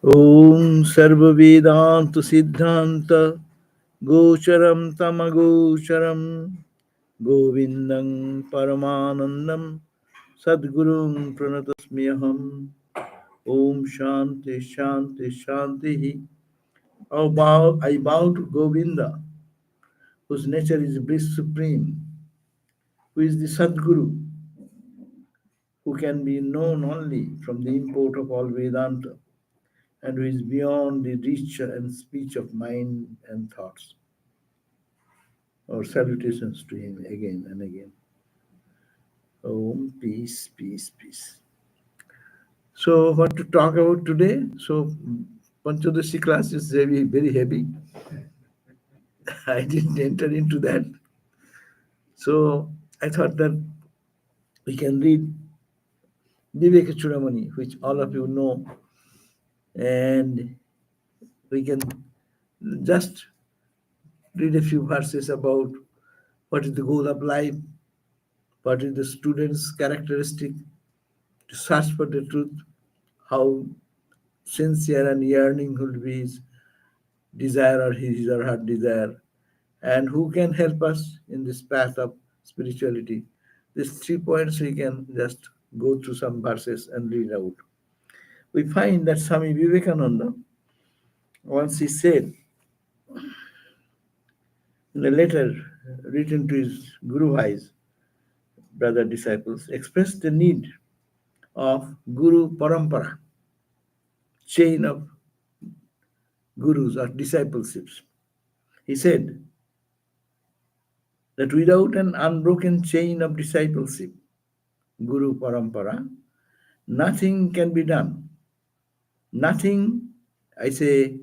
Om Sarvavedantu Siddhanta Gocharam Tamagocharam Govindam Paramanandam Sadgurum Pranatasmyaham. Om Shanti Shanti Shanti. I bow to Govinda, whose nature is bliss supreme, who is the Sadguru, who can be known only from the import of all Vedanta, and who is beyond the reach and speech of mind and thoughts. Our salutations to him again and again. Om, peace, peace, peace. So, what to talk about today? So, Panchadasi class is very, very heavy. I didn't enter into that. So, I thought that we can read Viveka Chudamani, which all of you know, and we can just read a few verses about what is the goal of life, what is the student's characteristic, to search for the truth, how sincere and yearning will be his desire or his or her desire, and who can help us in this path of spirituality. These 3 points we can just go through some verses and read out. We find that Swami Vivekananda, once he said in a letter written to his Guru Bhais, brother disciples, expressed the need of Guru Parampara, chain of gurus or discipleships. He said that without an unbroken chain of discipleship, Guru Parampara, nothing can be done. Nothing, I say,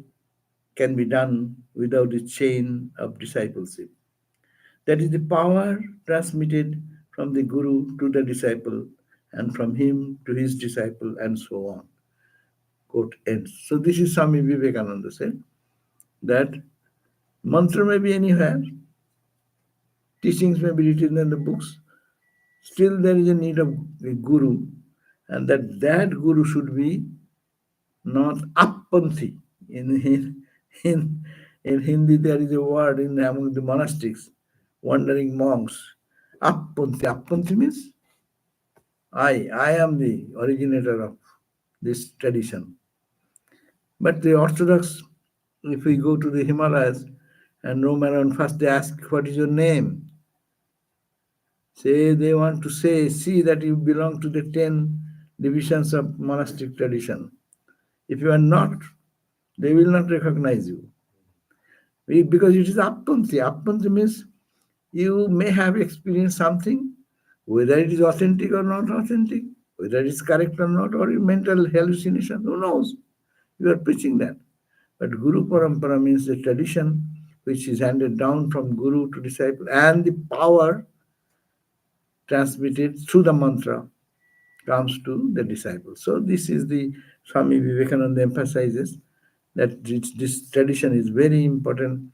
can be done without a chain of discipleship. That is the power transmitted from the Guru to the disciple and from him to his disciple and so on. Quote ends. So this is Swami Vivekananda said that mantra may be anywhere, teachings may be written in the books, still there is a need of a guru, and that guru should be not appanthi. In Hindi, there is a word in among the monastics, wandering monks. Appanthi. Appanthi means I am the originator of this tradition. But the Orthodox, if we go to the Himalayas and roam around, first they ask, what is your name? Say they want to see that you belong to the 10 divisions of monastic tradition. If you are not, they will not recognize you. Because it is appanthi. Appanthi means you may have experienced something, whether it is authentic or not authentic, whether it is correct or not, or mental hallucination, who knows? You are preaching that. But Guru Parampara means the tradition which is handed down from Guru to disciple, and the power transmitted through the mantra comes to the disciple. So this is the Swami Vivekananda emphasizes that this tradition is very important,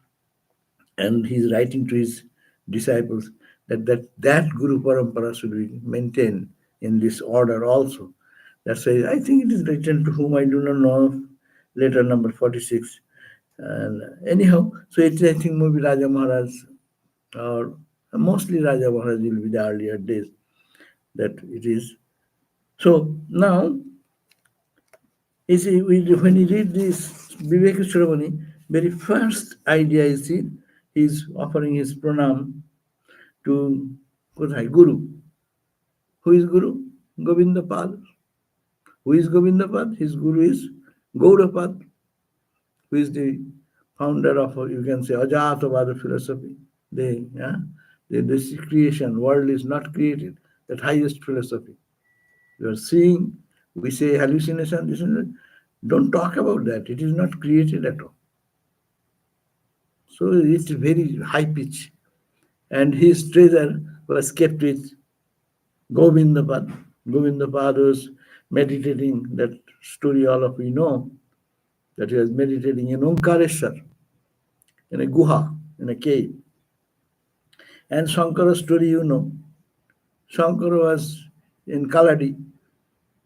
and he's writing to his disciples that Guru Parampara should be maintained in this order also. That's why I think it is written to whom I do not know, letter number 46. And anyhow, so it I think maybe Raja Maharaj, or mostly Raja Maharaj will be the earlier days that it is. So now, when you read this Viveka Chudamani, very first idea is he's offering his pranam to Guru. Who is Guru? Govindapad. Who is Govindapad? His Guru is Gaurapad, who is the founder of, you can say, Ajatavada philosophy. This creation, world is not created, that highest philosophy. You are seeing, we say hallucination, this and that. Don't talk about that. It is not created at all. So it's very high pitch. And his treasure was kept with Govindapad. Govindapad was meditating, that story all of you know, that he was meditating in Omkareshwar, in a guha, in a cave. And Shankara's story you know. Shankara was in Kaladi,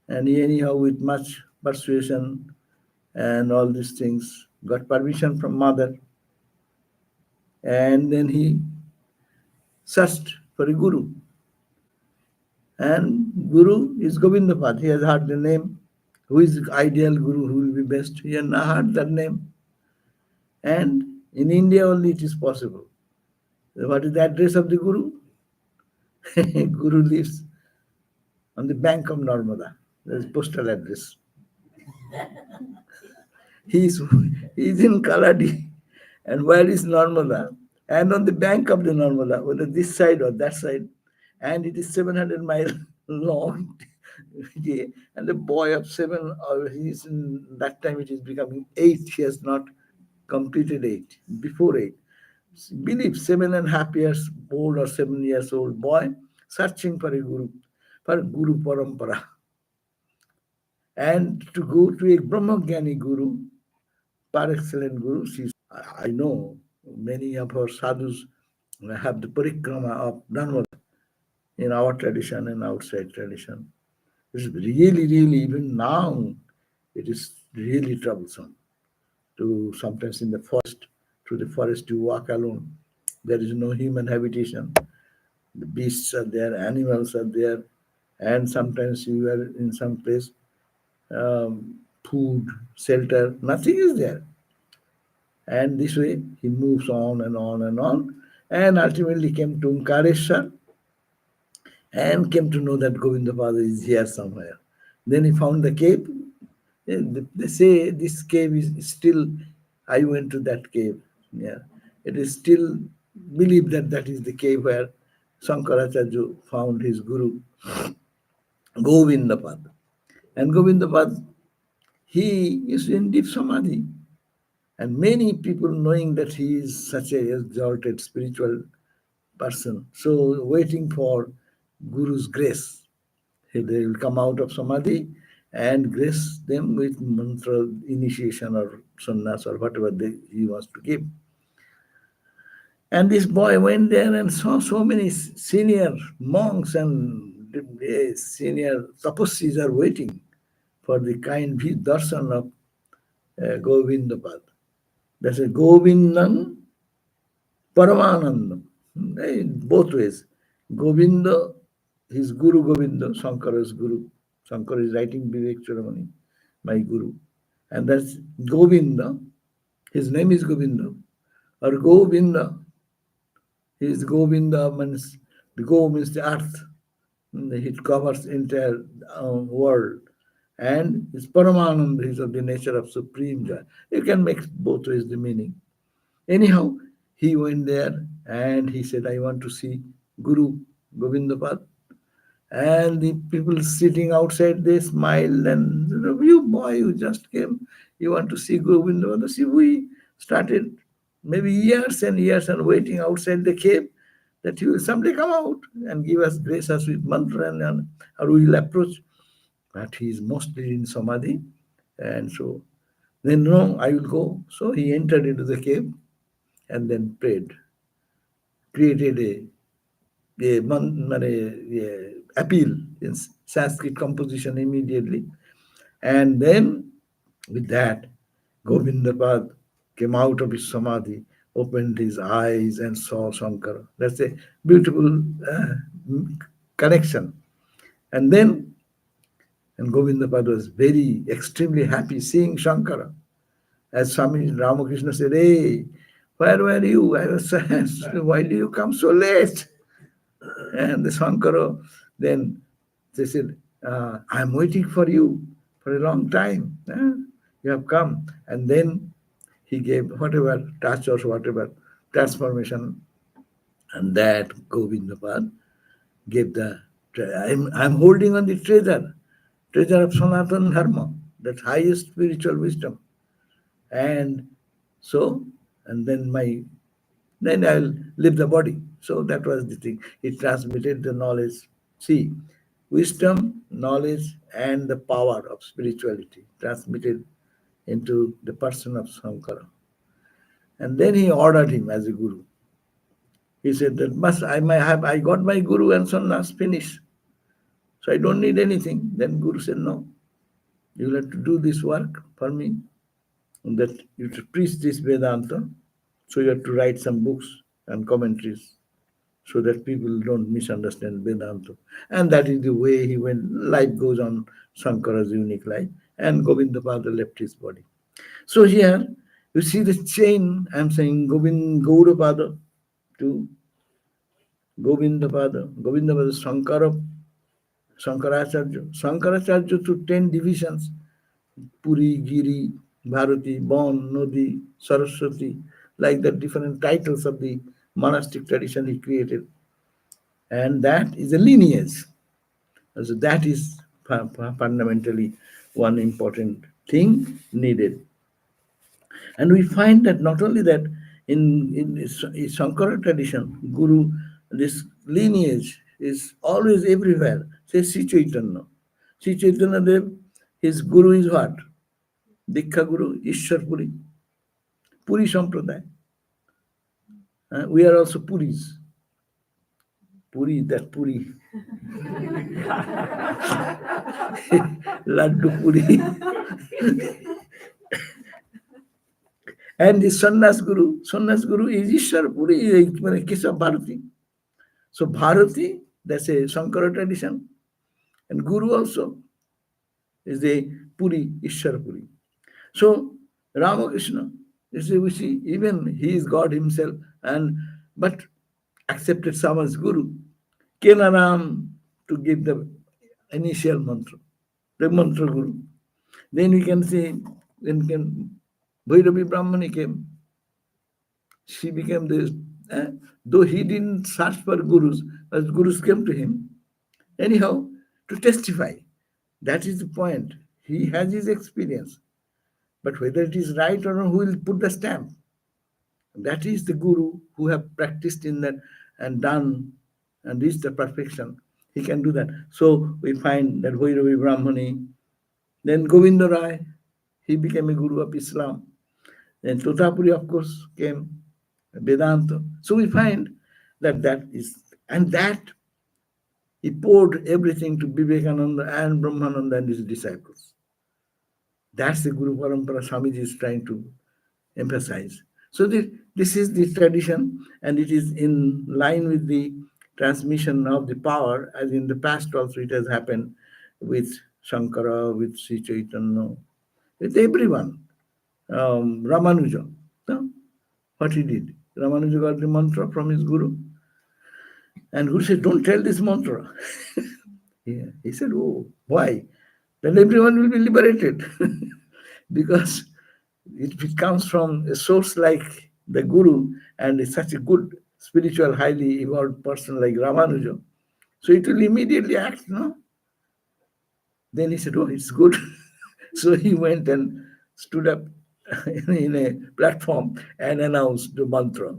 and he anyhow with much persuasion and all these things. Got permission from mother, and then he searched for a guru. And guru is Govindapad. He has heard the name. Who is the ideal guru? Who will be best? He has not heard that name. And in India only it is possible. What is the address of the guru? Guru lives on the bank of Narmada. There is postal address. He is in Kaladi. And where is Narmada? And on the bank of the Narmada, whether this side or that side, and it is 700 miles long. And the boy of 7, or he's in that time it is becoming 8. He has not completed 8, before 8. Believe 7.5 years old or 7 years old boy searching for a guru, for Guru Parampara. And to go to a Brahmagyani guru, par excellent guru. I know many of our sadhus have the parikrama of Narmada in our tradition and outside tradition. It's really, even now, it is really troublesome to sometimes in the forest, through the forest you walk alone. There is no human habitation. The beasts are there, animals are there, and sometimes you are in some place, food, shelter, nothing is there. And this way he moves on and on and on, and ultimately came to Omkareshwar and came to know that Govindapad is here somewhere. Then he found the cave. They say this cave is still, I went to that cave. Yeah, it is still believed that that is the cave where Shankaracharya found his guru, Govindapad. And Govindapad, he is in deep samadhi. And many people knowing that he is such a exalted spiritual person, so waiting for Guru's grace. They will come out of samadhi and grace them with mantra initiation or sannyas or whatever he wants to give. And this boy went there and saw so many senior monks and senior tapasvis are waiting for the kind darshan of Govindapad. That's a Govindam Paramanandam. Both ways. Govinda, his Guru Govinda, Shankara's Guru. Shankara is writing Vivek Churamani, my Guru. And that's Govinda. His name is Govinda. Or Govinda. His Govinda means, the Go means the earth. It covers entire world. And his Paramananda is of the nature of supreme joy. You can make both ways the meaning. Anyhow, he went there and he said, I want to see Guru Govindapad. And the people sitting outside, they smiled and, you boy, you just came, you want to see Guru Govindapad. See, we started maybe years and years and waiting outside the cave that he will someday come out and give us grace us with mantra and or we will approach. But he is mostly in samadhi. And so, then no, I will go. So he entered into the cave and then prayed, created a appeal in Sanskrit composition immediately. And then with that, Govindapad came out of his samadhi, opened his eyes and saw Shankara. That's a beautiful connection. And then, and Govindapad was very, extremely happy seeing Shankara. As Swami Ramakrishna said, hey, where were you? I was sad. Why do you come so late? And the Shankara, then they said, I'm waiting for you for a long time. You have come. And then he gave whatever touch or whatever transformation. And that Govindapad gave the, I'm holding on the treasure of Sanatana Dharma, that highest spiritual wisdom. And so, and then I'll leave the body. So that was the thing. It transmitted the knowledge. See, wisdom, knowledge, and the power of spirituality transmitted into the person of Shankara. And then he ordered him as a guru. He said that I got my guru and sannyas finished. So I don't need anything. Then Guru said, no, you will have to do this work for me. that you to preach this Vedanta, so you have to write some books and commentaries so that people don't misunderstand Vedanta. And that is the way he went. Life goes on, Shankara's unique life, and Govindapada left his body. So here you see the chain. I'm saying Gaudapada to Govindapada Shankaracharya to 10 divisions. Puri, Giri, Bharati, Bon, Nodi, Saraswati, like the different titles of the monastic tradition he created. And that is a lineage. So that is fundamentally one important thing needed. And we find that not only that in Shankara tradition, Guru, this lineage is always everywhere. Say Sri Chaitanya. Sri Chaitanya Dev, his Guru is what? Dikha Guru, Ishwar Puri, Puri Sampradaya. We are also Puris. Puri, that Puri. Laddu Puri. And the Sannyas Guru is Ishwar Puri, is case of Bharati. So Bharati, that's a Shankara tradition. And Guru also is the Puri, Ishwar Puri. So Ramakrishna, we see, even he is God himself, but accepted someone's Guru. Kenaram to give the initial mantra, the mantra Guru. Then we can say, Bhairavi Brahmani came. She became this, though he didn't search for gurus, but gurus came to him. Anyhow, to testify. That is the point. He has his experience. But whether it is right or not, who will put the stamp? That is the guru who have practiced in that and done and reached the perfection. He can do that. So we find that Bhairavi Brahmani, then Govinda Rai, he became a guru of Islam. Then Totapuri, of course, came, Vedanta. So we find that is, and that he poured everything to Vivekananda and Brahmananda and his disciples. That's the Guru Parampara Swamiji is trying to emphasize. So this is the tradition, and it is in line with the transmission of the power, as in the past also it has happened with Shankara, with Sri Chaitanya, with everyone. Ramanuja, no? What he did? Ramanuja got the mantra from his Guru, and Guru said, don't tell this mantra. Yeah. He said, oh, why? Then everyone will be liberated. Because it comes from a source like the Guru, and it's such a good spiritual, highly evolved person like Ramanuja. So it will immediately act, no? Then he said, oh, it's good. So he went and stood up in a platform and announced the mantra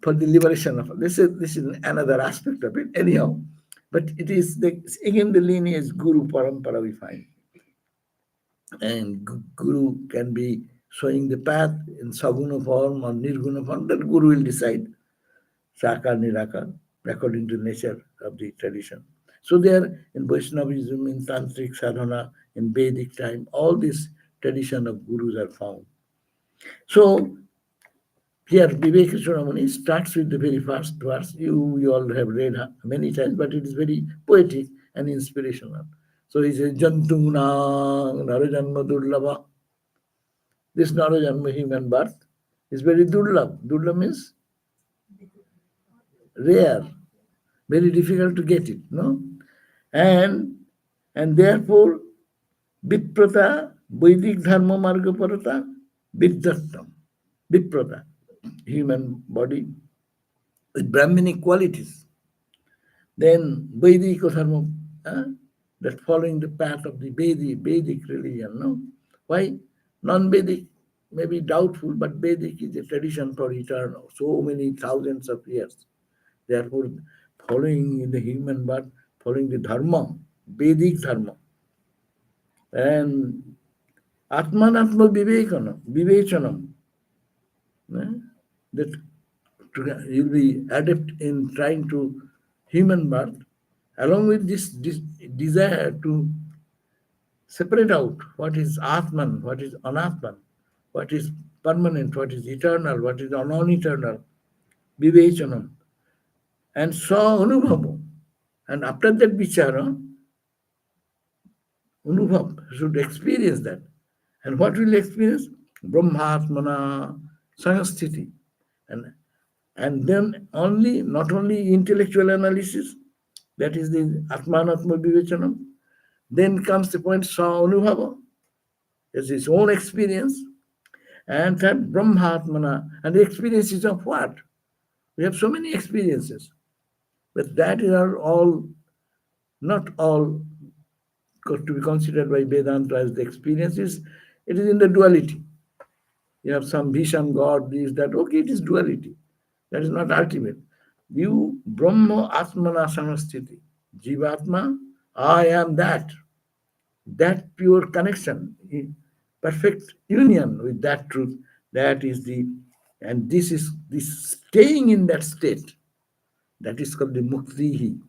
for the liberation of this is another aspect of it. Anyhow, but it is again the lineage Guru Parampara we find. And Guru can be showing the path in Saguna form or Nirguna form. That Guru will decide Sakar, Nirakar, according to the nature of the tradition. So there in Vaishnavism, in Tantric sadhana, in Vedic time, all this tradition of Gurus are found. So here Vivek Chudamani starts with the very first verse. You all have read many times, but it is very poetic and inspirational. So he says, Jantuna Narajanma Durlava. This Narajanma, human birth, is very durlab. Durlab means rare, very difficult to get it, no? And therefore, Viprata, Vedic Dharma Marga Parata, Vidyattam, Viprata, human body with Brahminic qualities. Then Vedic Dharma, that following the path of the Vedic religion, no? Why? Non-Vedic may be doubtful, but Vedic is a tradition for eternal, so many thousands of years. Therefore, following in the human birth, following the Dharma, Vedic Dharma. And Atmanatma Vivechanam, that you'll be adept in trying to human birth, along with this desire to separate out what is Atman, what is Anatman, what is permanent, what is eternal, what is non-eternal, Vivechanam, and saw Anubhava. And after that Vichara, Anubhav should experience that. And what will experience? Brahmatmana Sangasthiti. And, and then only, not only intellectual analysis, that is the Atmanatma Vivechanam, then comes the point Sa Anubhava, as his own experience, and that Brahmatmana, and the experiences of what? We have so many experiences, but that are all, not all to be considered by Vedanta as the experiences. It is in the duality. You have some Bhisham God, this, that, okay, it is duality. That is not ultimate. You, Brahma Atmana Samastiti, Jivatma, I am that. That pure connection, perfect union with that truth, that is the, and this is this staying in that state, that is called the mukti.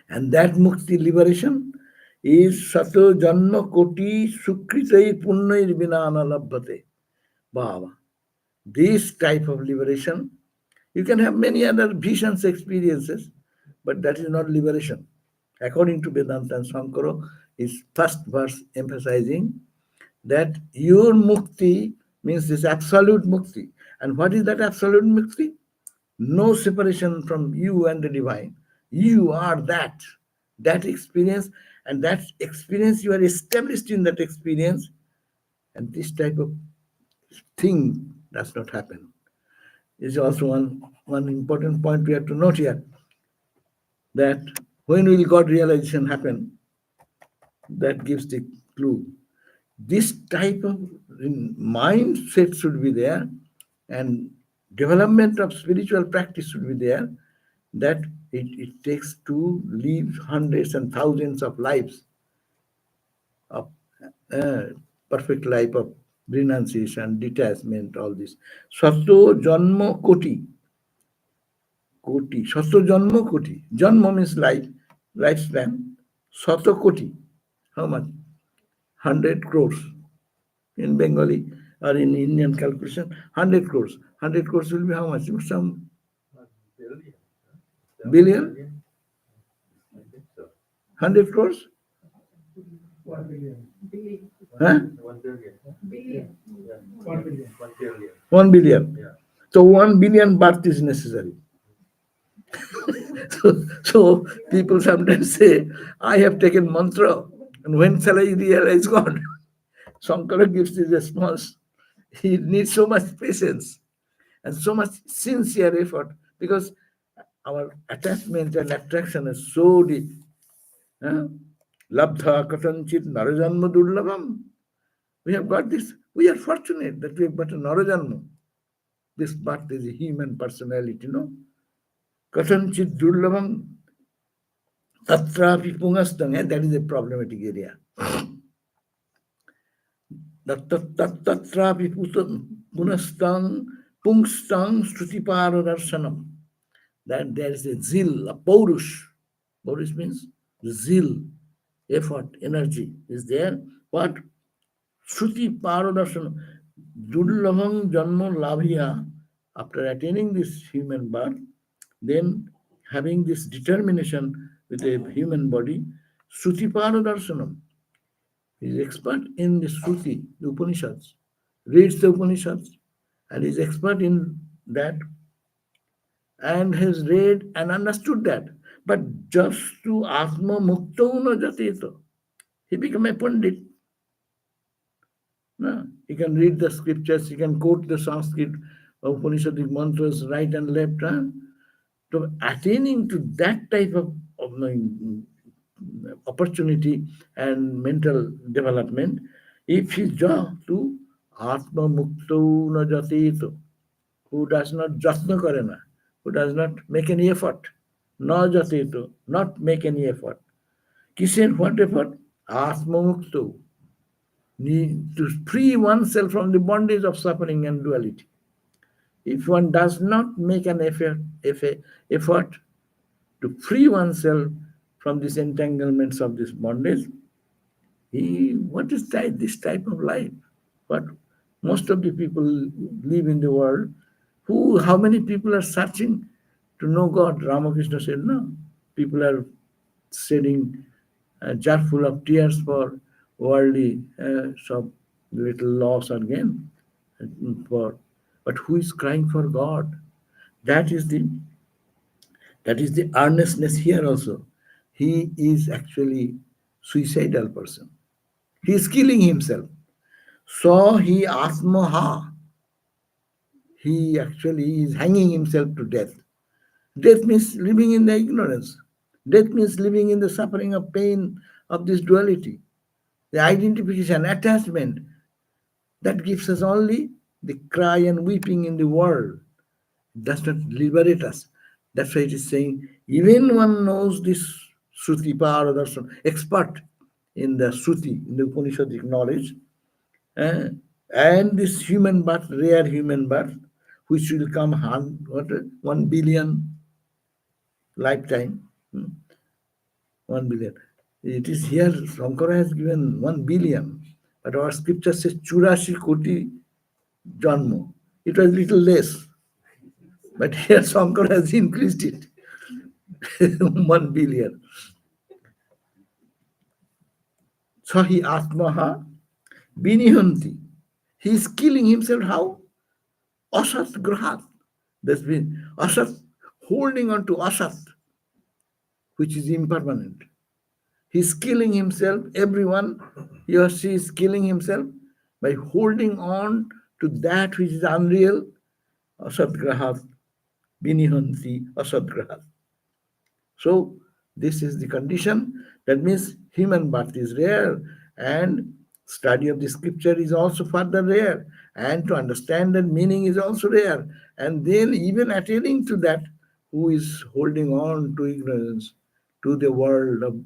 And that mukti liberation is sato janma koti sukritai punnair vinana labhate bhava. This type of liberation, you can have many other visions experiences, but that is not liberation. According to Vedanta and Sankara, his first verse emphasizing that your mukti means this absolute mukti. And what is that absolute mukti? No separation from you and the divine. You are that experience, and that experience, you are established in that experience, and this type of thing does not happen. Is also one important point we have to note here, that when will God realization happen? That gives the clue. This type of mindset should be there, and development of spiritual practice should be there, that it takes to live hundreds and thousands of lives of perfect life of renunciation, detachment, all this. Sato janma koti. Koti. Sato janma koti. Janma means life, lifespan. Sato koti. How much? 100 crores. In Bengali or in Indian calculation, 100 crores. 100 crores will be how much? Some billion? 100 crores? 1 billion. Huh? 1 billion. Billion. 1 billion. 1 billion. 1 billion. Yeah. So 1 billion birth is necessary. so people sometimes say, I have taken mantra, and when shall I realize God? Shankara gives the response. He needs so much patience and so much sincere effort, because our attachment and attraction is so deep. Labdha katanchit narajanma durlabam. We have got this. We are fortunate that we have got a narajanma. This birth is a human personality, no? Katanchit durlabam tatrapi pungastang. That is a problematic area. Tatrapi punastang pungstang strutipara darshanam. That there is a zeal, a paurush. Paurush means zeal, effort, energy is there. What? Shruti Paradarsana, Dudlabham Janma Labhiya, after attaining this human birth, then having this determination with a human body, Shruti Paradarshanam. He is expert in the Shruti, the Upanishads, reads the Upanishads, and is expert in that, and has read and understood that. But just to Atma Mukta na Jateta, he became a Pandit. No, he can read the scriptures, he can quote the Sanskrit Upanishadic mantras right and left. So attaining to that type of opportunity and mental development, if he just to Atma Mukto na Jateto, who does not jatna karena, who does not make any effort, na Jateto, not make any effort. Kishen, what effort? Atma Mukto. Need to free oneself from the bondage of suffering and duality. If one does not make an effort to free oneself from these entanglements of this bondage, What is this type of life? But most of the people live in the world. How many people are searching to know God? Ramakrishna said, no. People are shedding jar full of tears for worldly some little loss or gain. For, but who is crying for God? That is the that is the earnestness here also. He is actually suicidal person. He is killing himself. So he atmaha. He actually is hanging himself to death. Death means living in the ignorance. Death means living in the suffering of pain of this duality. The identification, attachment, that gives us only the cry and weeping in the world. It does not liberate us. That's why it is saying, even one knows this Shruti Para Darshan, expert in the Shruti, in the Upanishadic knowledge, eh, and this human birth, rare human birth, which will come 1 billion lifetime, 1 billion. It is here, Shankara has given 1 billion, but our scripture says Churashi Koti Janmo. It was little less, but here Shankara has increased it 1 billion. Sahi Atmaha Binihanti. He is killing himself how? Asat Grahat. That's been Asat, holding on to Asat, which is impermanent. He's killing himself, everyone, he or she is killing himself by holding on to that which is unreal, asadgrahat, binihanti asadgrahat. So this is the condition. That means human birth is rare, and study of the scripture is also further rare, and to understand that meaning is also rare. And then even attaining to that, who is holding on to ignorance, to the world of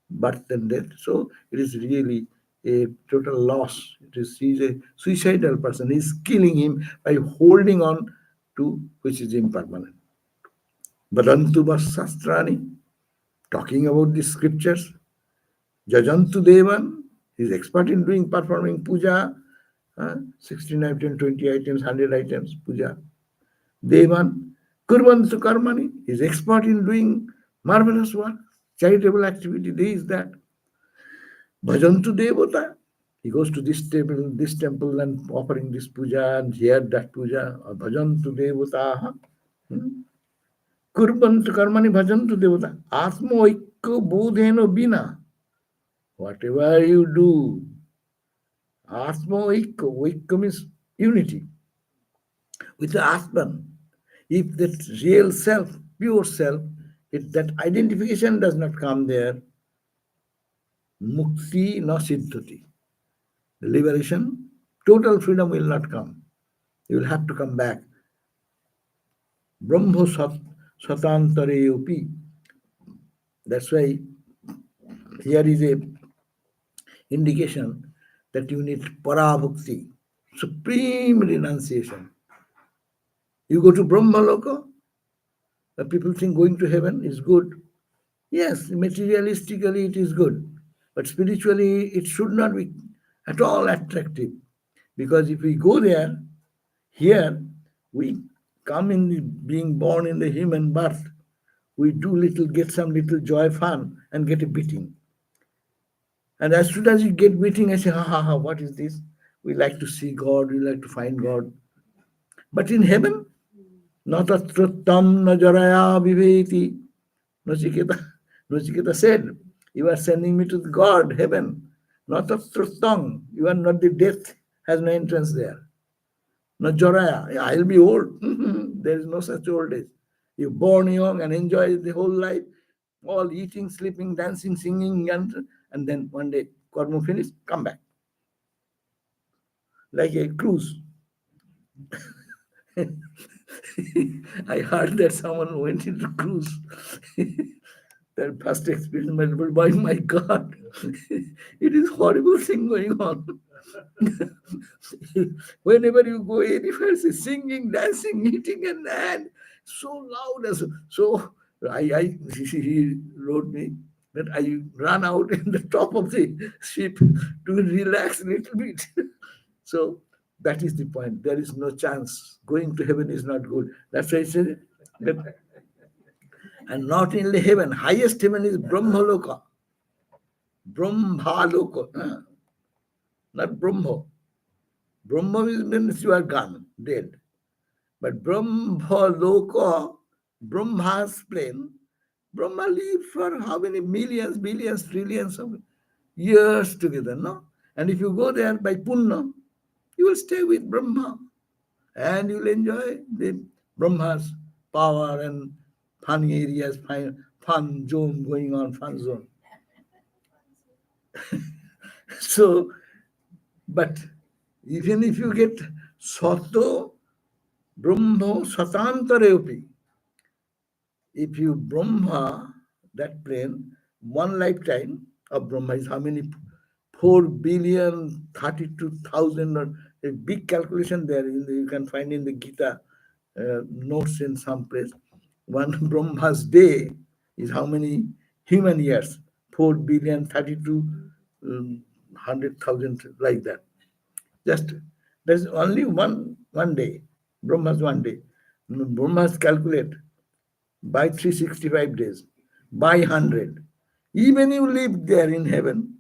birth and death. So it is really a total loss. He's a suicidal person. He's killing him by holding on to which is impermanent. Badantu Sastrani, talking about the scriptures. Jajantu Devan, he's expert in doing performing puja, 16 items, 20 items, 100 items, puja. Devan, Kurvantu Karmani, he's expert in doing marvelous work, charitable activity, this, that. Bhajantu Devata, he goes to this temple and offering this puja and here that puja. Bhajantu Devata. Kurbantu karmani bhajantu devata. Atma oikya bodheno bina. Whatever you do, Atma oikya. Oikya means unity with the Atman. If that real self, pure self, if that identification does not come there, mukti na siddhati. Liberation, total freedom will not come. You will have to come back. Brahmo satantare upi. That's why here is a indication that you need parabhakti, supreme renunciation. You go to Brahma Loka, the people think going to heaven is good. Yes, materialistically it is good, but spiritually it should not be at all attractive. Because if we go there, here we come in being born in the human birth, we get some little joy, fun, and get a beating. And as soon as you get beating, I say, ha ha ha, what is this? We like to see God, we like to find God. But in heaven, natatrutam najaraya viveti. Nachiketa said, you are sending me to God, heaven. Natatrutam, you are not the death, has no entrance there. Najaraya, I'll be old. There is no such old age. You're born young and enjoy the whole life, all eating, sleeping, dancing, singing, and then one day, karma finish, come back. Like a cruise. I heard that someone went into cruise. That first experience, but by my God, it is horrible thing going on. Whenever you go anywhere, it's singing, dancing, eating, and so loud. So he wrote me, that I run out in the top of the ship to relax a little bit. So that is the point. There is no chance. Going to heaven is not good. That's why I said that. And not only heaven, highest heaven is Brahmaloka. Brahmaloka, not Brahma. Brahma means you are gone, dead. But Brahmaloka, Brahma's plane, Brahma lived for how many millions, billions, trillions of years together, no? And if you go there by Punna, you will stay with Brahma and you will enjoy the Brahma's power and fun areas, fun zone going on, fun zone. So, but even if you get Sato, Brahma, Satantareopi, if you Brahma, that plane, one lifetime of Brahma is how many? 4,032,000, or a big calculation there. You can find in the Gita notes in some place. One Brahma's day is how many human years? 4,032,100,000, like that. Just there's only one day. Brahma's one day. Brahma's calculate by 365 days, by 100. Even you live there in heaven,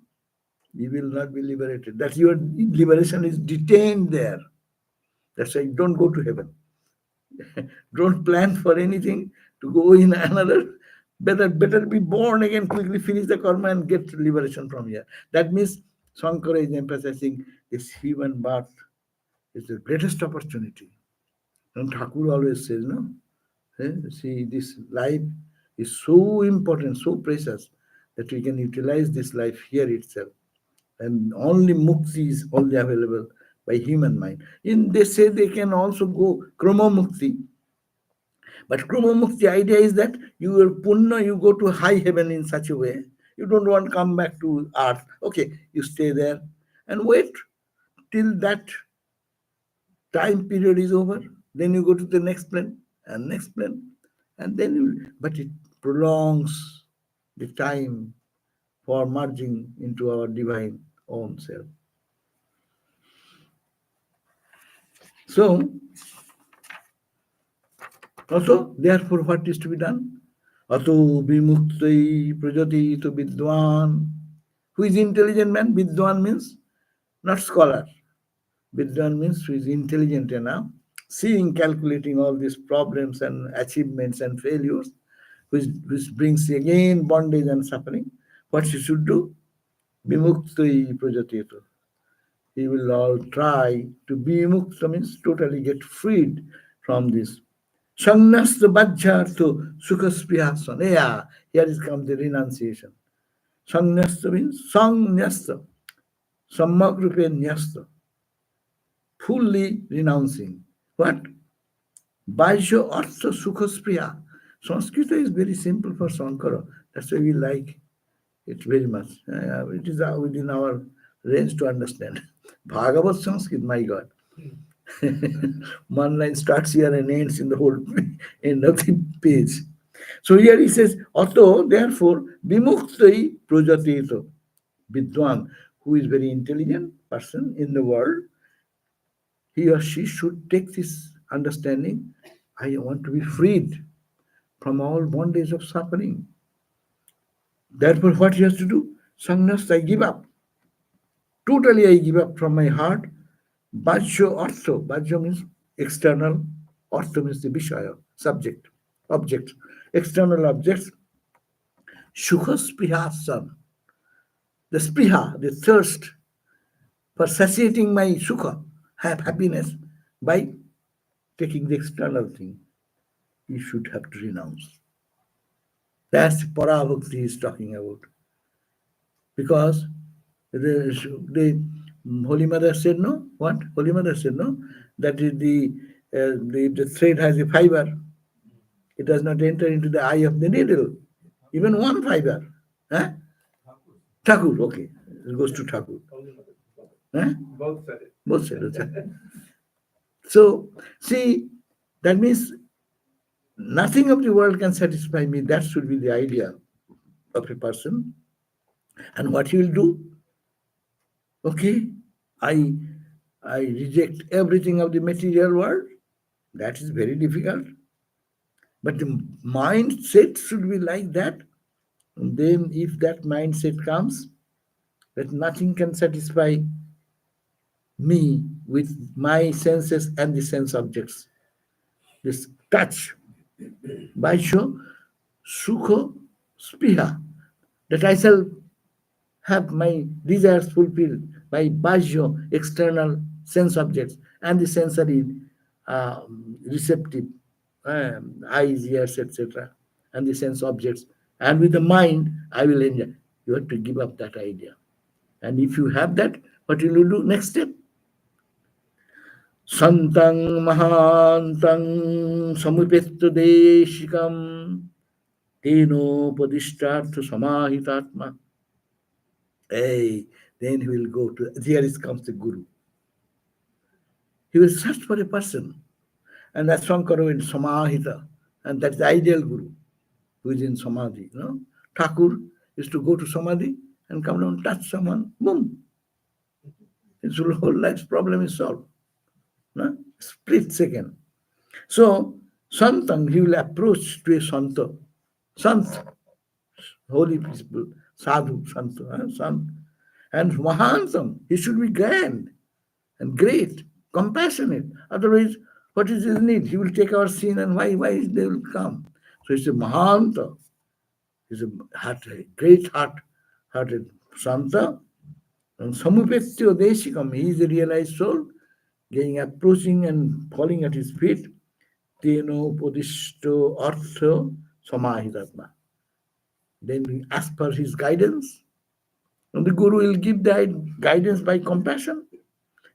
you will not be liberated. That your liberation is detained there. That's why don't go to heaven. Don't plan for anything to go in another. Better be born again, quickly finish the karma and get liberation from here. That means Shankara is emphasizing this human birth is the greatest opportunity. And Thakur always says, no? See, this life is so important, so precious, that we can utilize this life here itself. And only mukti is only available by human mind. They say they can also go krama mukti. But krama mukti idea is that you are punna, you go to high heaven in such a way, you don't want to come back to earth. Okay, you stay there and wait till that time period is over. Then you go to the next plane and next plane. And then but it prolongs the time for merging into our divine own self. So, also, therefore, what is to be done? Ato bimuktai prajati to vidwan. Who is intelligent man? Vidwan means not scholar. Vidwan means who is intelligent enough, seeing, calculating all these problems and achievements and failures, which brings again bondage and suffering. What he should do? Bimuktai prajati. He will all try to be mukta, means totally get freed from this. Sannyasta bhajjartho sukhaspihasana. Yeah, here is comes the renunciation. Sannyasta means sannyasta, sammagrupe nyasta, fully renouncing. What? Bhajya artha sukhaspriya. Sanskrit is very simple for Sankara. That's why we like it very much. It is within our range to understand. Bhagavad Sanskrit, my God. One line starts here and ends in the whole end of the page. So here he says, Ato, therefore, Vimuktai Projatito, Vidwan, who is very intelligent person in the world, he or she should take this understanding. I want to be freed from all bondage of suffering. Therefore, what he has to do? Sannyas, I give up. Totally I give up from my heart. Bhajya artha. Bhajya means external. Artha means the vishaya, subject, object. External objects. Sukha sprihasan. The spriha, the thirst for satiating my sukha, happiness, by taking the external thing. You should have to renounce. That's Parabhakti is talking about. Because the Holy Mother said no. What? Holy Mother said no. That is the thread has a fiber. It does not enter into the eye of the needle. Even one fiber. Huh? Thakur, okay. It goes to Thakur. Huh? Both said it. Both said it. So, see, that means nothing of the world can satisfy me. That should be the idea. of a person. And what he will do? Okay, I I reject everything of the material world. That is very difficult. But the mindset should be like that. And then if that mindset comes, that nothing can satisfy me with my senses and the sense objects. This touch, Vaishya, Sukha, Spiha, that I shall have my desires fulfilled by Bhajya, external sense objects, and the sensory receptive, eyes, ears, etc., and the sense objects. And with the mind, I will enjoy. You have to give up that idea. And if you have that, what will you do? Next step. Santang Mahantang Samupettu Deshikam Teno Padishtartha Samahitatma. Hey, then he will go to, here comes the Guru. He will search for a person. And that's Shankara in Samahita. And that's the ideal Guru who is in Samadhi. You know? Thakur is to go to Samadhi and come down, touch someone, boom. His whole life's problem is solved. No? Split second. So, Santang, he will approach to a Santa. Sant, holy people, Sadhu, Santa, Sant. And Mahantam, he should be grand and great, compassionate. Otherwise, what is his need? He will take our sin and why they will come. So it's a Mahanta. He's a great hearted Santa. And Samupetyo Deshikam, he is a realized soul, getting approaching and falling at his feet. Teno Podishto Artho Samahitatma. Then we ask for his guidance. And the Guru will give that guidance by compassion.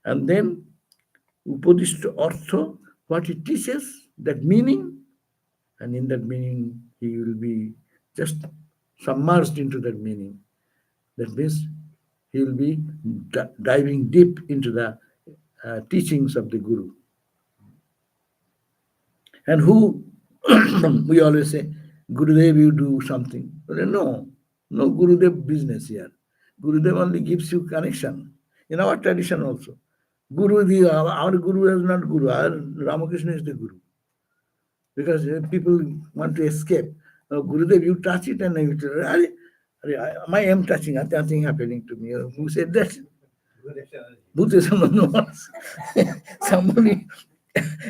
And then Upadishta Artha, what he teaches, that meaning, and in that meaning he will be just submerged into that meaning. That means he will be diving deep into the teachings of the Guru. And who, we always say, Gurudev, you do something. But no Gurudev business here. Gurudev only gives you connection. In our tradition also. Our Guru is not Guru. Our Ramakrishna is the Guru. Because people want to escape. Gurudev, you touch it and you tell, I am touching, nothing happening to me. Who said that? Somebody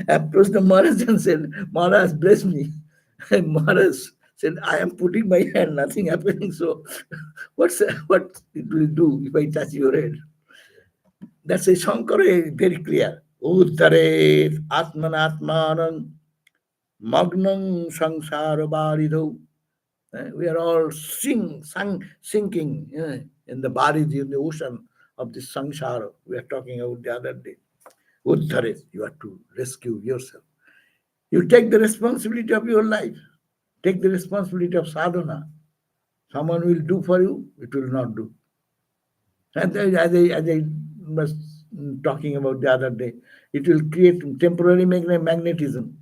approached the Maharaj and said, Maharaj, bless me. And Maharaj said, I am putting my hand, nothing happening. So what it will do if I touch your head? That's a Shankara, very clear. Uttaret atmanatmanam magnam sangsara baridho. We are all sinking in the baridhi, in the ocean of this samsara we are talking about the other day. Uttaret, you have to rescue yourself. You take the responsibility of your life. Take the responsibility of sadhana. Someone will do for you, it will not do. And as I was talking about the other day, it will create temporary magnetism.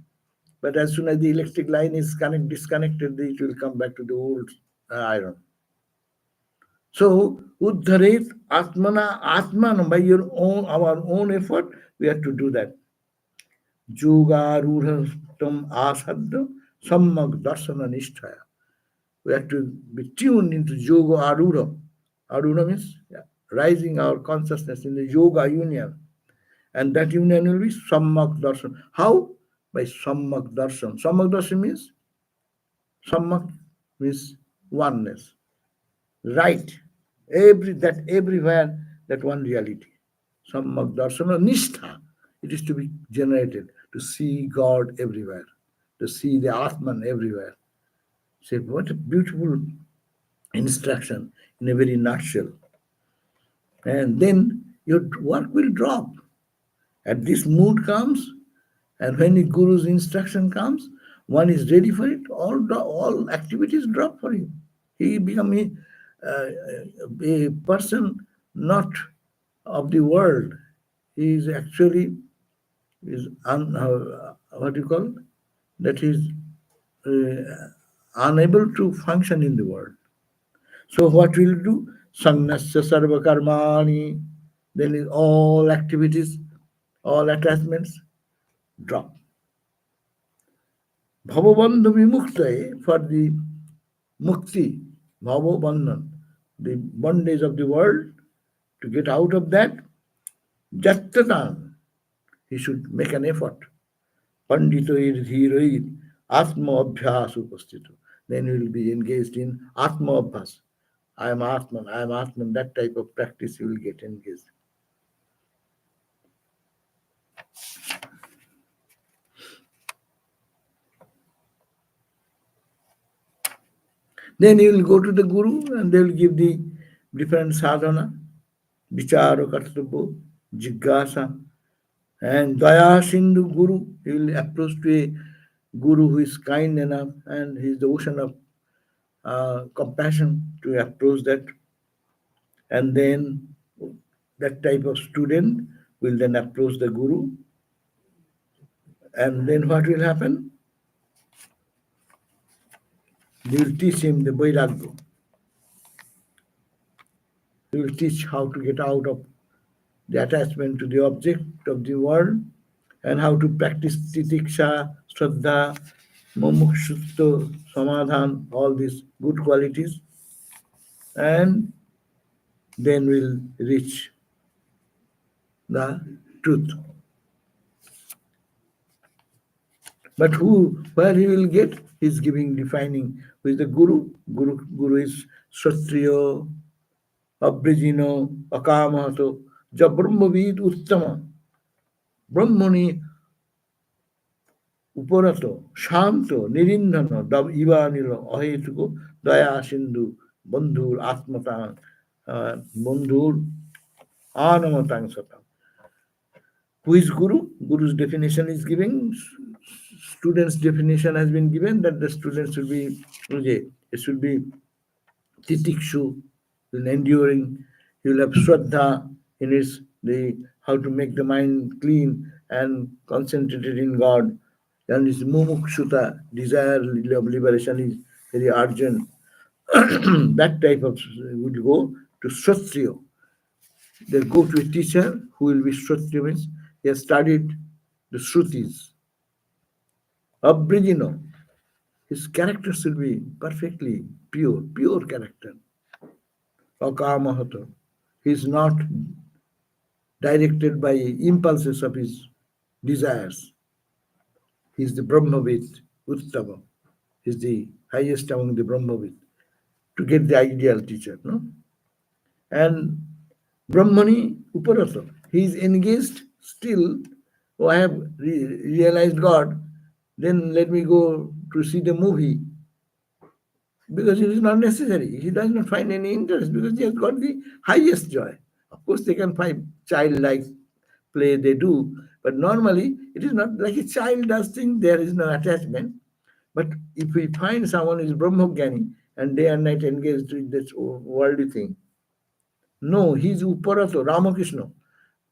But as soon as the electric line is disconnected, it will come back to the old iron. So, Uddharet Atmana, by our own effort, we have to do that. Yoga Rurhatam Asadha Sammak Darsana Nishtaya. We have to be tuned into Yoga Arura. Arura means rising our consciousness in the Yoga union. And that union will be Sammak Darshan. How? By Sammak Darshan. Sammak Darshan means oneness. Right. Everywhere, that one reality. Sammak Darshana Nishtha. It is to be generated, to see God everywhere, to see the Atman everywhere. Say, what a beautiful instruction in a very nutshell. And then your work will drop. At this mood comes, and when the Guru's instruction comes, one is ready for it, all activities drop for him. He becomes a person not of the world. He is actually what do you call? That is unable to function in the world. So what will do? Sangnasya sarva karmani. Then all activities, all attachments drop. Bhavabandha vimuktaye, for the mukti, bhavabandhan, the bondage of the world, to get out of that, jattatan, he should make an effort. Panditoir dhiroir atma abhyas upastito. Then he will be engaged in atma abhyas. I am Atman, that type of practice you will get engaged. Then you will go to the Guru and they will give the different sadhana, vichara kartabbo, jigyasa, and daya sindhu Guru. He will approach to a Guru who is kind enough and he is the ocean of compassion to approach that. And then that type of student will then approach the Guru. And then what will happen? They will teach him the Vairagya. He will teach how to get out of the attachment to the object of the world and how to practice titiksha, shraddha, mumukshutva, samadhan, all these good qualities, and then we'll reach the truth. But where he will get? He's giving, defining who is the Guru. Guru is Kshatriya, Abrijino, Akamato, Jabrahmavid Uttama, Brahmani উপরত শান্ত নিরিন্ধন ইবানিল অহেতুক দয়া সিন্ধু বন্ধুর আত্মতা বন্ধুর আনমতাং সতাং. Who is Guru? Guru's definition is giving. Students' definition has been given that the students should be, it should be titikshu, enduring. He will have shraddha in his how to make the mind clean and concentrated in God. And his mumukshuta, desire of liberation, is very urgent. That type of would go to Kshatriya. They go to a teacher who will be Kshatriya, means he has studied the Shrutis. Abrijino, his character should be perfectly pure character. Akamahato, he is not directed by impulses of his desires. He is the Brahmavid, Uttama. He is the highest among the Brahmavid. To get the ideal teacher, no? And Brahmani Uparato, he is engaged still. Oh, I have realized God, then let me go to see the movie. Because it is not necessary. He does not find any interest because he has got the highest joy. Of course, they can find childlike play, they do. But normally, it is not like a child does things, there is no attachment. But if we find someone is Brahmajnani and day and night engaged in this worldly thing, no, he's Uparato, Ramakrishna.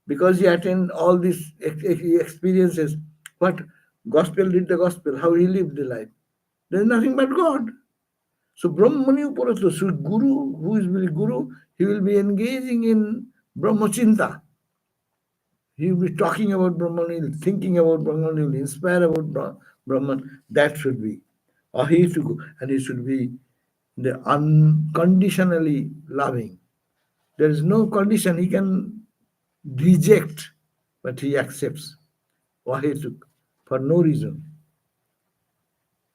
Because he attained all these experiences, what gospel did the gospel, how he lived the life. There is nothing but God. So Brahmani Uparato, so Guru, who is really Guru, he will be engaging in Brahmachinta. He will be talking about Brahman, he will be thinking about Brahman, he will inspire about Brahman. That should be. Or he should go, and he should be the unconditionally loving. There is no condition, he can reject, but he accepts. For no reason.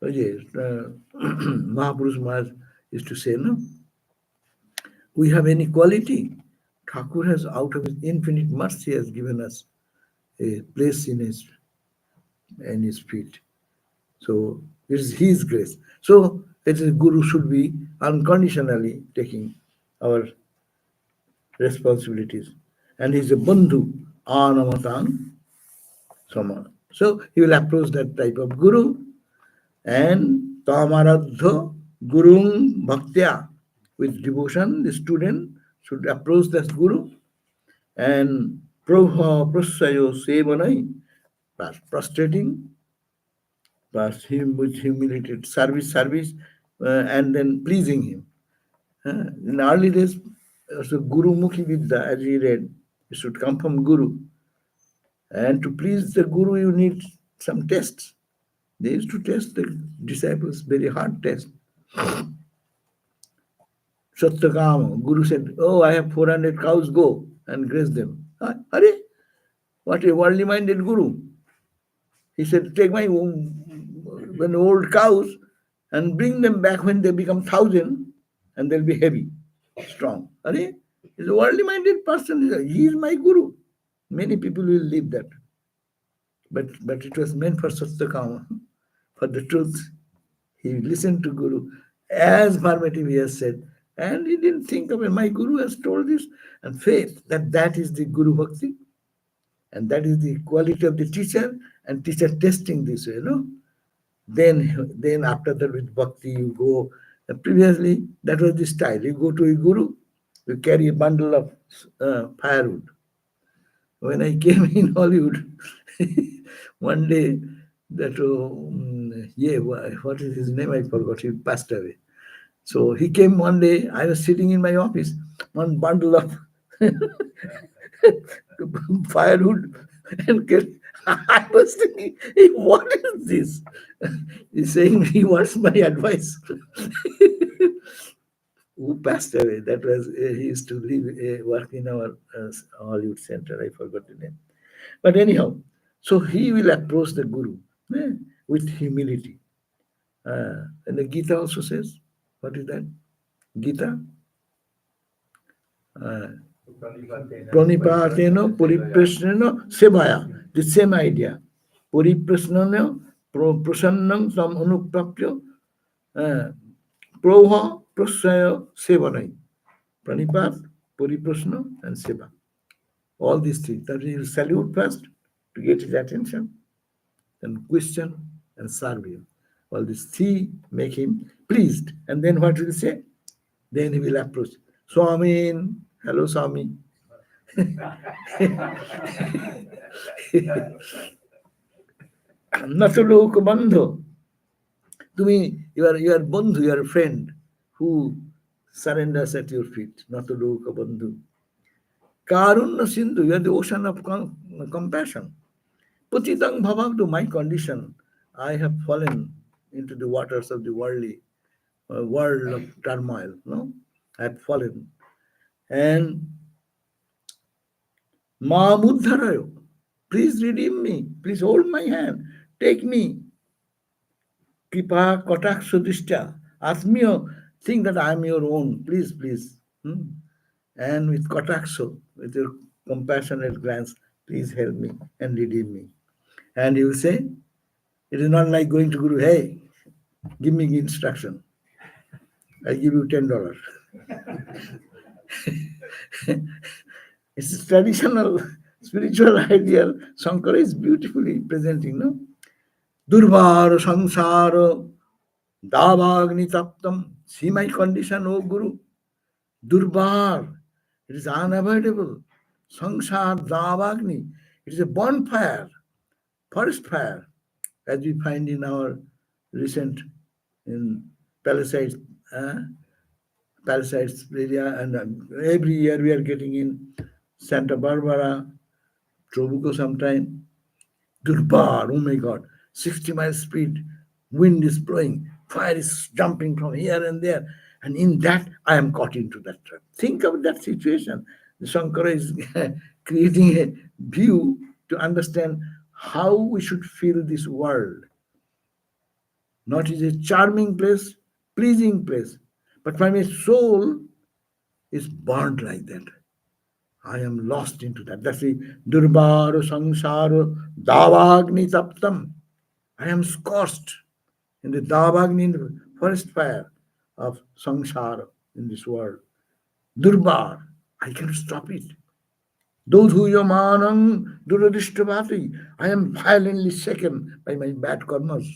Mahapurush Maharaj used to say, no, we have any quality. Thakur has, out of his infinite mercy, has given us a place in his feet. So it is his grace. So it is Guru should be unconditionally taking our responsibilities. And he is a bandhu, anamatan, sama. So he will approach that type of Guru and tamaradha gurung bhaktya, with devotion. The student should approach that Guru and prasayo sevanai, prostrating, plus him with humiliated service, and then pleasing him. In early days, so Guru Mukhi Vidya, as we read, it should come from Guru. And to please the Guru, you need some tests. They used to test the disciples, very hard test. Satyakama, Guru said, oh, I have 400 cows, go and graze them. Hare, what a worldly minded Guru. He said, take my old cows and bring them back when they become 1,000 and they'll be heavy, strong. Hare, he's a worldly minded person. He is my Guru. Many people will leave that. But it was meant for Satyakama, for the truth. He listened to Guru, as Bharmati he has said, and he didn't think of it. My Guru has told this, and faith, that is the Guru Bhakti, and that is the quality of the teacher, and teacher testing this way, Then after that with Bhakti, you go. Previously, that was the style. You go to a Guru, you carry a bundle of firewood. When I came in Hollywood, one day, that, what is his name? I forgot. He passed away. So he came one day. I was sitting in my office, one bundle of firewood, and I was thinking, hey, what is this? He's saying he wants my advice. Who passed away? That was he used to live, work in our Hollywood Center. I forgot the name. But anyhow, so he will approach the Guru with humility. And the Gita also says, what is that? Gita? Pranipateno puriprasneno sevaya. The same idea. Puriprasneno prasannam sam anuprapyo proha prasaya sevanai. Pranipat, puriprasna, and seva. All these things. That he will salute first to get his attention, then question and serve him. All these three make him pleased. And then what will he say? Then he will approach. Swami, hello Swami. Natuluk bandhu. To me, your bandhu, your friend who surrenders at your feet. Natuluk bandhu. Karunya Sindhu, you are the ocean of compassion. Putitang bhavam, to my condition, I have fallen into the waters of the worldly world of turmoil. I have fallen. And Maamudharayo, please redeem me. Please hold my hand. Take me. Kripa Kotaksha Dishya. Atmiya, think that I am your own. Please, please. And with Kotaksha, with your compassionate glance, please help me and redeem me. And he will say, it is not like going to Guru, hey, give me instruction. I give you $10. It's a traditional spiritual ideal. Shankara is beautifully presenting, Durbar samsara davagni taptam. See my condition, O Guru. Durbar. It is unavoidable. Sangsar davagni. It is a bonfire, forest fire, as we find in our recent in Palisades area, and every year we are getting in Santa Barbara, Trabuco sometime. Durbar, oh my God, 60 miles speed, wind is blowing, fire is jumping from here and there, and in that I am caught into that trap. Think of that situation. The Shankara is creating a view to understand how we should feel this world. Not is a charming place, pleasing place, but my soul is burned like that. I am lost into that. That's the Durbar Sangsara Davagni Taptam. I am scorched in the Davagni, in the forest fire of Sangsara in this world. Durbar, I cannot stop it. Dodhuyamanang Duradishtavati. I am violently shaken by my bad karmas.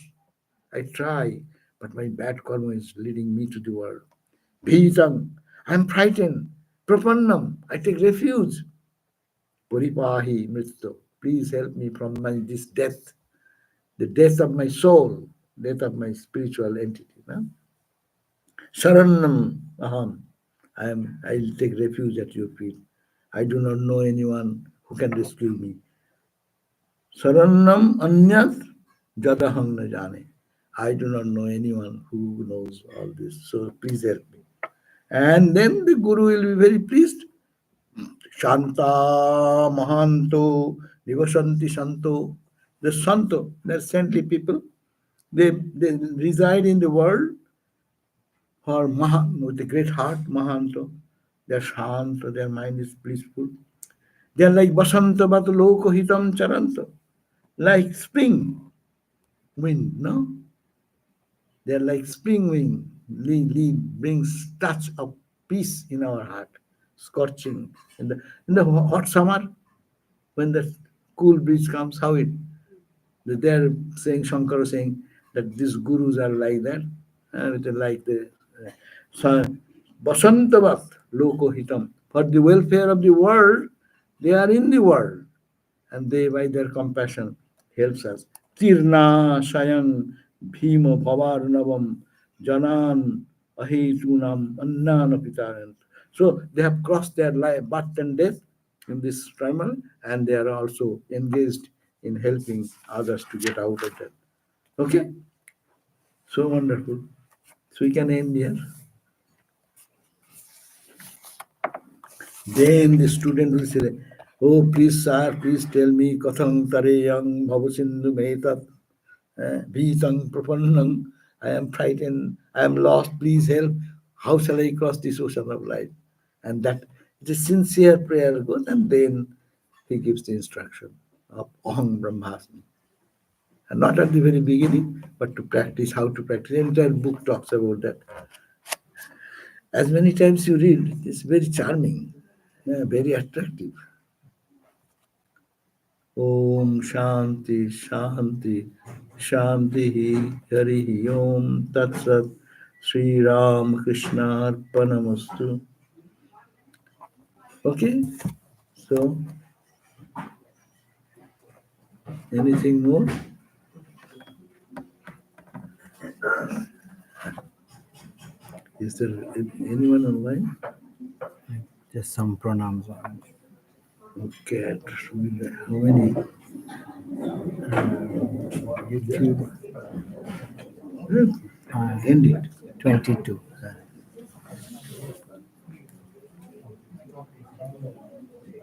I try, but my bad karma is leading me to the world. Bhitam, I am frightened. Prapannam, I take refuge. Puripahi Mritto, please help me from this death, the death of my soul, death of my spiritual entity. Sharanam Aham, I'll take refuge at your feet. I do not know anyone who can rescue me. Sarannam anyat jadahang na jane. I do not know anyone who knows all this. So please help me. And then the Guru will be very pleased. Shanta Mahanto Nivasanti Santo. The Santo, they're saintly people. They reside in the world for Mahan, with a great heart, Mahanto. They're Shanta, their mind is peaceful. They're like Basanta Batuloko Hitam Charanto, like spring wind, no? They're like spring wind. Brings touch of peace in our heart, scorching. In the hot summer, when the cool breeze comes, how it they're saying Shankara saying that these gurus are like that, they're like the Basantavat Loko Hitam. For the welfare of the world, they are in the world, and they by their compassion helps us. Tirna Sayang Bhima Pavarnavam Janan Ahetunam Annana Pitarant. So they have crossed their life, birth and death in this primal, and they are also engaged in helping others to get out of that. Okay? So wonderful. So we can end here. Then the student will say, "Oh, please, sir, please tell me, Kathang Tareyang Bhavasindu Metat Bhitang Prapannang. I am frightened, I am lost, please help. How shall I cross this ocean of life?" And that it is sincere prayer goes, and then he gives the instruction of Aham Brahmasmi. And not at the very beginning, but to practice, how to practice. The entire book talks about that. As many times you read, it's very charming, very attractive. Om Shanti Shanti Shanti Hari Om Tat Sat Sri Ram Krishna Arpanamastu. Okay, so anything more? Is there anyone online? Just some pronouns. Okay, how many? YouTube. End it. 22.